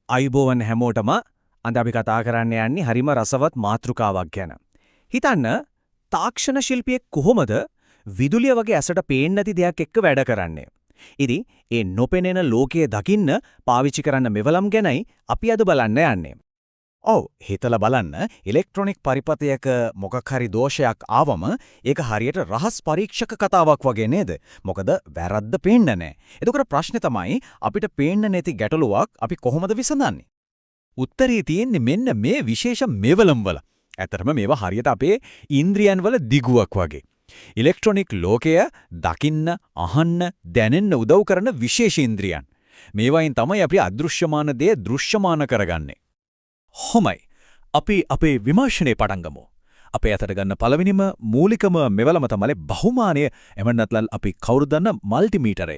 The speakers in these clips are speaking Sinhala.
අයිබෝවන් හැමෝටම අද අපි කතා කරන්න යන්නේ හරිම රසවත් මාතෘකාවක් ගැන. හිතන්න තාක්ෂණ ශිල්පියෙක් කොහොමද විදුලිය වගේ ඇසට පේන්නේ නැති දෙයක් එක්ක වැඩ කරන්නේ? ඉතින් ඒ නොපෙනෙන ලෝකයේ දකින්න පාවිච්චි කරන්න මෙවලම් ගැනයි අපි අද බලන්න යන්නේ. ඔව් හිතලා බලන්න ඉලෙක්ට්‍රොනික පරිපථයක මොකක් හරි දෝෂයක් ආවම ඒක හරියට රහස් පරීක්ෂක කතාවක් වගේ නේද? මොකද වැරද්ද පේන්නේ නැහැ. එතකොට ප්‍රශ්නේ තමයි අපිට පේන්නේ නැති ගැටලුවක් අපි කොහොමද විසඳන්නේ? උත්තරේ තියෙන්නේ මෙන්න මේ විශේෂ මෙවලම් වල. ඇත්තටම මේවා හරියට අපේ ඉන්ද්‍රියන් වල දිගුවක් වගේ. ඉලෙක්ට්‍රොනික ලෝකය දකින්න, අහන්න, දැනෙන්න උදව් කරන විශේෂ ඉන්ද්‍රියන්. මේවායින් තමයි අපි අදෘශ්‍යමාන දේ දෘශ්‍යමාන කරගන්නේ. හොමයි. අපි අපේ විමර්ශනයේ පටන් ගමු. අපේ අතට ගන්න පළවෙනිම මූලිකම මෙවලම තමයි බහුමානය එමන් නැත්නම් අපි කවුරුද දන්න මල්ටිමීටරය.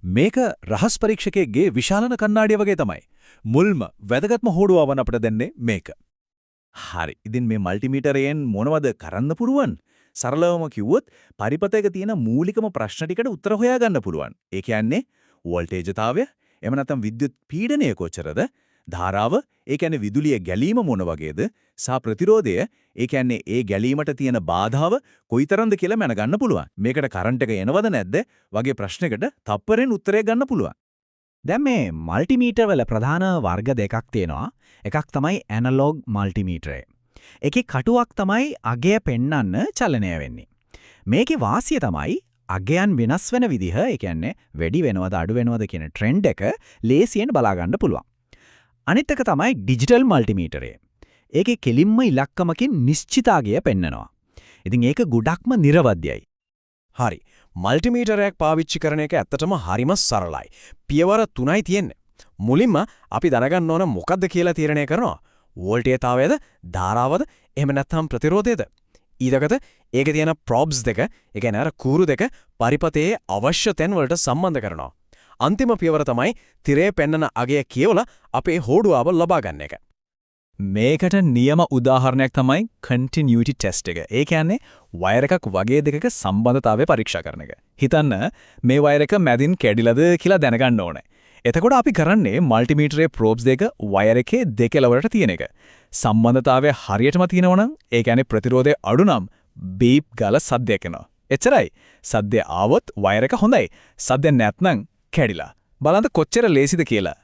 මේක රහස් පරීක්ෂකයේ විශාලන කණ්ණාඩිය වගේ තමයි. මුල්ම වැදගත්ම හොඩුවවන අපිට දෙන්නේ මේක. හරි. ඉතින් මේ මල්ටිමීටරයෙන් මොනවද කරන්න පුරුවන්? සරලවම කිව්වොත් පරිපථයක තියෙන මූලිකම ප්‍රශ්න ටිකට උත්තර හොයාගන්න පුළුවන්. ඒ කියන්නේ වෝල්ටේජතාවය, එහෙම නැත්නම් විද්‍යුත් පීඩනය කොච්චරද? ධාරාව, ඒ කියන්නේ විදුලිය ගැලීම මොන වගේද? සහ ප්‍රතිරෝධය, ඒ කියන්නේ ඒ ගැලීමට තියෙන බාධාව කොයිතරම්ද කියලා මැනගන්න පුළුවන්. මේකට කරන්ට් එක එනවද නැද්ද වගේ ප්‍රශ්නයකට තප්පරෙන් උත්තරය ගන්න පුළුවන්. දැන් මේ මල්ටිමීටර් වල ප්‍රධාන වර්ග දෙකක් තියෙනවා. එකක් තමයි ඇනලොග් මල්ටිමීටරය. ඒකේ කටුවක් තමයි අගය පෙන්වන්න චලනය වෙන්නේ. මේකේ වාසිය තමයි අගයන් වෙනස් වෙන විදිහ, ඒ කියන්නේ වැඩි වෙනවද අඩු වෙනවද කියන ට්‍රෙන්ඩ් එක ලේසියෙන් බලා ගන්න පුළුවන්. අනිත් එක තමයි ඩිජිටල් මල්ටිමීටරය. ඒකේ කෙලින්ම ඉලක්කමකින් නිශ්චිතාගය පෙන්නනවා. ඉතින් ඒක ගොඩක්ම නිර්වද්‍යයි. හරි. මල්ටිමීටරයක් පාවිච්චි කරන එක ඇත්තටම හරිම සරලයි. පියවර 3යි තියෙන්නේ. මුලින්ම අපි දැනගන්න ඕන මොකද්ද කියලා තීරණය කරනවා. වෝල්ටේජතාවයද, ධාරාවද, එහෙම නැත්නම් ප්‍රතිරෝධයද? ඊළඟට ඒකේ තියෙන ප්‍රොබ්ස් දෙක, ඒ කියන්නේ අර කූරු දෙක පරිපථයේ අවශ්‍ය තැන් වලට සම්බන්ධ කරනවා. අන්තිම පියවර තමයි තිරේ පෙන්නන අගය කියවලා අපේ හෝඩුවාව ලබා ගන්න එක. මේකට නියම උදාහරණයක් තමයි continuity test එක. ඒ කියන්නේ වයර් එකක් වගේ දෙකක සම්බන්ධතාවය පරීක්ෂා කරන එක. හිතන්න මේ වයර් එක මැදින් කැඩිලාද කියලා දැනගන්න ඕනේ. එතකොට අපි කරන්නේ මල්ටිමීටරයේ ප්‍රෝබ්ස් දෙක වයර් එකේ දෙකලවරට තියෙන එක. සම්බන්ධතාවය හරියටම තියෙනවනම් ඒ කියන්නේ ප්‍රතිරෝධය අඩු නම් බීප් ගාලා සද්දයක් එනවා. එච්චරයි. සද්දය ආවොත් වයර් එක හොඳයි. සද්ද නැත්නම් කැඩිලා. බලන්න කොච්චර ලේසිද කියලා.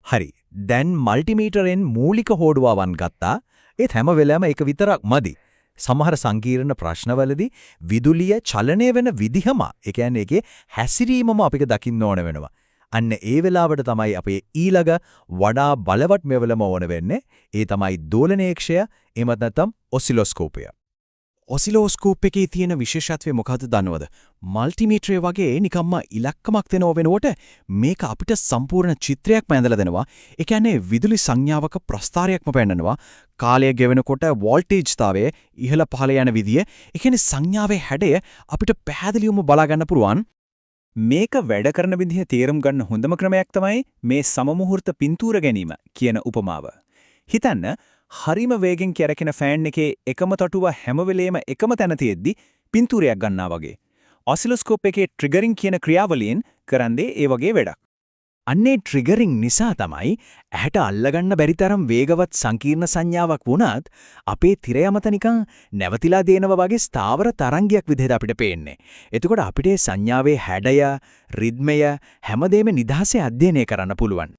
හරි. දැන් මල්ටිමීටරෙන් මූලික හෝඩුවාවන් ගත්තා. ඒත් හැම වෙලාවෙම ඒක විතරක් මදි. සමහර සංකීර්ණ ප්‍රශ්නවලදී විදුලිය චලනය වෙන විදිහම, ඒ කියන්නේ ඒකේ හැසිරීමම අපිට දකින්න ඕන වෙනවා. අන්න ඒ වෙලාවට තමයි අපේ ඊළඟ වඩා බලවත් මෙවලම ඕන වෙන්නේ. ඒ තමයි දෝලනයක්ෂය, එහෙමත් නැත්නම් ඔසිලොස්කෝපය. ඔසිලෝස්කෝප් එකේ තියෙන විශේෂත්වය මොකද්ද දන්නවද? මල්ටිමීටරය වගේ නිකම්ම ඉලක්කමක් දෙනව වෙනකොට මේක අපිට සම්පූර්ණ චිත්‍රයක්ම ඇඳලා දෙනවා. ඒ කියන්නේ විදුලි සංඥාවක ප්‍රස්ථාරයක්ම පෙන්නනවා. කාලය ගෙවෙනකොට වෝල්ටේජ්තාවය ඉහළ පහළ යන විදිය, ඒ කියන්නේ සංඥාවේ හැඩය අපිට පැහැදිලිවම බලා ගන්න පුළුවන්. මේක වැඩ කරන විදිහ තේරුම් ගන්න හොඳම ක්‍රමයක් තමයි මේ සමමුහූර්ත පින්තූර ගැනීම කියන උපමාව. හිතන්න හරිම වේගෙන් කැරකෙන ෆෑන් එකේ එකම තටුව හැම වෙලේම එකම තැන තියෙද්දි පින්තූරයක් ගන්නවා වගේ. ඔසිලොස්කෝප් එකේ ට්‍රිගරින් කියන ක්‍රියාවලියෙන් කරන්නේ ඒ වගේ වැඩක්. අන්නේ ට්‍රිගරින් නිසා තමයි ඇහැට අල්ලගන්න බැරි තරම් වේගවත් සංකීර්ණ සංඥාවක් වුණත් අපේ තිරය මත නිකන් නැවතිලා දෙනවා වගේ ස්ථාවර තරංගයක් විදිහට අපිට පේන්නේ. එතකොට අපිට සංඥාවේ හැඩය, රිද්මය හැමදේම නිදහසේ අධ්‍යයනය කරන්න පුළුවන්.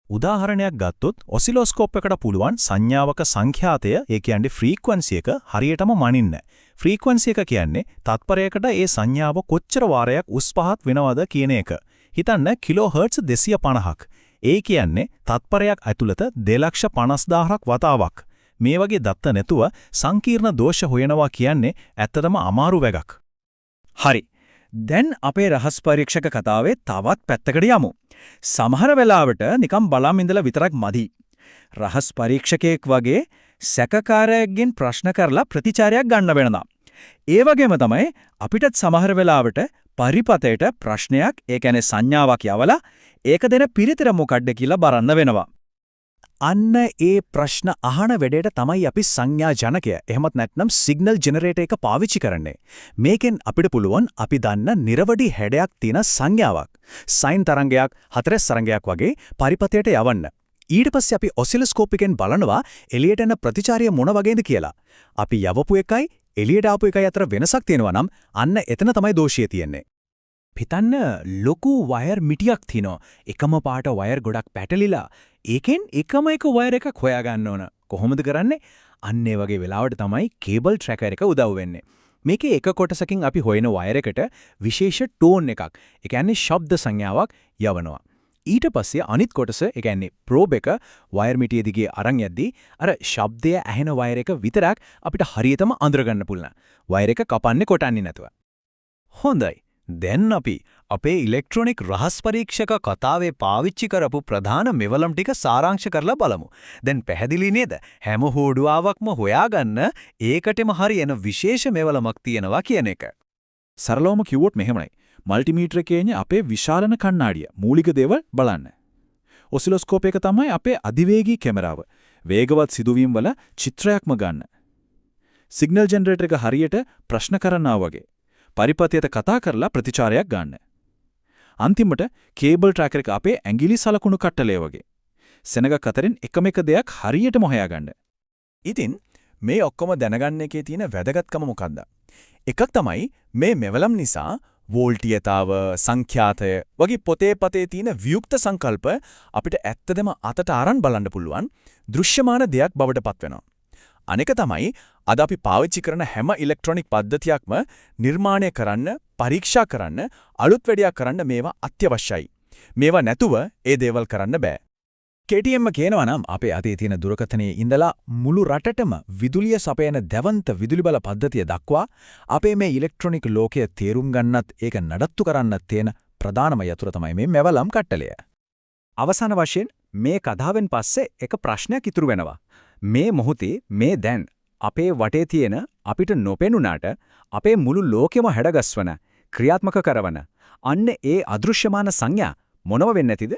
උදාහරණයක් ගත්තොත් ඔසිලොස්කෝප් එකට පුළුවන් සංඥාවක සංඛ්‍යාතය, ඒ කියන්නේ ෆ්‍රීකවන්සි එක හරියටම මනින්න. ෆ්‍රීකවන්සි එක කියන්නේ තත්පරයකට ඒ සංඥාව කොච්චර වාරයක් උස් පහත් වෙනවද කියන එක. හිතන්න කිලෝහර්ට්ස් 250ක්. ඒ කියන්නේ තත්පරයක් ඇතුළත 2,50,000ක් වතාවක්. මේ වගේ දත්ත නැතුව සංකීර්ණ දෝෂ හොයනවා කියන්නේ ඇත්තටම අමාරු වැඩක්. හරි. දැන් අපේ රහස් පරීක්ෂක කතාවේ තවත් පැත්තකට යමු. සමහර වෙලාවට නිකම් බලන් ඉඳලා විතරක් මදි. රහස් පරීක්ෂකයෙක් වගේ සැකකාරයෙක්ගෙන් ප්‍රශ්න කරලා ප්‍රතිචාරයක් ගන්න වෙනවා. ඒ වගේම තමයි අපිටත් සමහර වෙලාවට පරිපතයට ප්‍රශ්නයක්, ඒ කියන්නේ සංඥාවක් යවලා ඒක දෙන පිළිතර මොකක්ද කියලා බලන්න වෙනවා. අන්න ඒ ප්‍රශ්න අහන වෙලේට තමයි අපි සංඥා ජනකය එහෙමත් නැත්නම් සිග්නල් ජෙනරේටර් එක පාවිච්චි කරන්නේ. මේකෙන් අපිට පුළුවන් අපි දන්න නිර්වඩි හැඩයක් තියෙන සංඥාවක්, සයින් තරංගයක්, හතරස් තරංගයක් වගේ පරිපතයට යවන්න. ඊට පස්සේ අපි ඔසිලොස්කෝප් එකෙන් බලනවා එළියට එන ප්‍රතිචාරය මොන වගේද කියලා. අපි යවපු එකයි එළියට ආපු එකයි අතර වෙනසක් තියෙනවා නම් අන්න එතන තමයි දෝෂය තියෙන්නේ. හිතන්න ලොකු වයර් මිටියක් තිනෝ එකම පාට වයර් ගොඩක් පැටලිලා ඒකෙන් එකම එක වයර් එකක් හොයාගන්න ඕන. කොහොමද කරන්නේ? අන්න ඒ වගේ වෙලාවට තමයි කේබල් ට්‍රැකර් එක උදව් වෙන්නේ. මේකේ එක කොටසකින් අපි හොයන වයර් එකට විශේෂ ටෝන් එකක්, ඒ කියන්නේ ශබ්ද සංඥාවක් යවනවා. ඊට පස්සේ අනිත් කොටස, ඒ කියන්නේ ප්‍රෝබ් එක වයර් මිටිය දිගේ අරන් යද්දී අර ශබ්දය ඇහෙන වයර් එක විතරක් අපිට හරියටම අඳුරගන්න පුළුවන්. වයර් එක කපන්නේ කොටන්නේ නැතුව. හොඳයි. දැන් අපි අපේ ඉලෙක්ට්‍රොනික රහස් පරීක්ෂක කතාවේ පාවිච්චි කරපු ප්‍රධාන මෙවලම් ටික සාරාංශ කරලා බලමු. දැන් පැහැදිලි නේද? හැම හෝඩුවාවක්ම හොයාගන්න ඒකටම හරියන විශේෂ මෙවලමක් තියෙනවා කියන එක. සරලවම කිව්වොත් මෙහෙමයි. මල්ටිමීටර එකේ අපේ විශාලන කණ්ණාඩිය මූලික දේවල් බලන්න. ඔසිලොස්කෝප් එක තමයි අපේ අධිවේගී කැමරාව. වේගවත් සිදුවීම් වල චිත්‍රයක්ම ගන්න. සිග්නල් ජෙනරේටර් එක හරියට ප්‍රශ්න කරනවා වගේ. පරිපථයට කතා කරලා ප්‍රතිචාරයක් ගන්න. අන්තිමට කේබල් ට්‍රැකර් එක අපේ ඇඟිලි සලකුණු කට්ටලය වගේ. සෙනගක් අතරින් එකම එක දෙයක් හරියටම හොයාගන්න. ඉතින් මේ ඔක්කොම දැනගන්න එකේ තියෙන වැදගත්කම මොකක්ද? එකක් තමයි මේ මෙවලම් නිසා වෝල්ටීයතාව, සංඛ්‍යාතය වගේ පොතේ පතේ තියෙන වියුක්ත සංකල්ප අපිට ඇත්තදම අතට අරන් බලන්න පුළුවන් දෘශ්‍යමාන දෙයක් බවට පත් වෙනවා. අනෙක තමයි අද අපි පාවිච්චි කරන හැම ඉලෙක්ට්‍රොනික පද්ධතියක්ම නිර්මාණය කරන්න, පරීක්ෂා කරන්න, අලුත් වැඩියා කරන්න මේවා අත්‍යවශ්‍යයි. මේවා නැතුව ඒ දේවල් කරන්න බෑ. KTM කියනවා නම් අපේ අතේ තියෙන දුරකථනයේ ඉඳලා මුළු රටටම විදුලිය සපයන දැවන්ත විදුලි බල පද්ධතිය දක්වා අපේ මේ ඉලෙක්ට්‍රොනික ලෝකය තේරුම් ගන්නත් ඒක නඩත්තු කරන්නත් තියෙන ප්‍රධානම යතුර තමයි මේ මෙවලම් කට්ටලය. අවසාන වශයෙන් මේ කතාවෙන් පස්සේ එක ප්‍රශ්නයක් ඉතුරු වෙනවා. මේ මොහොතේ මේ දැන් අපේ වටේ තියෙන අපිට නොපෙනුනාට අපේ මුළු ලෝකෙම හැඩගස්වන ක්‍රියාත්මක කරවන අන්න ඒ අදෘශ්‍යමාන සංඥා මොනව වෙන්නේ නැතිද?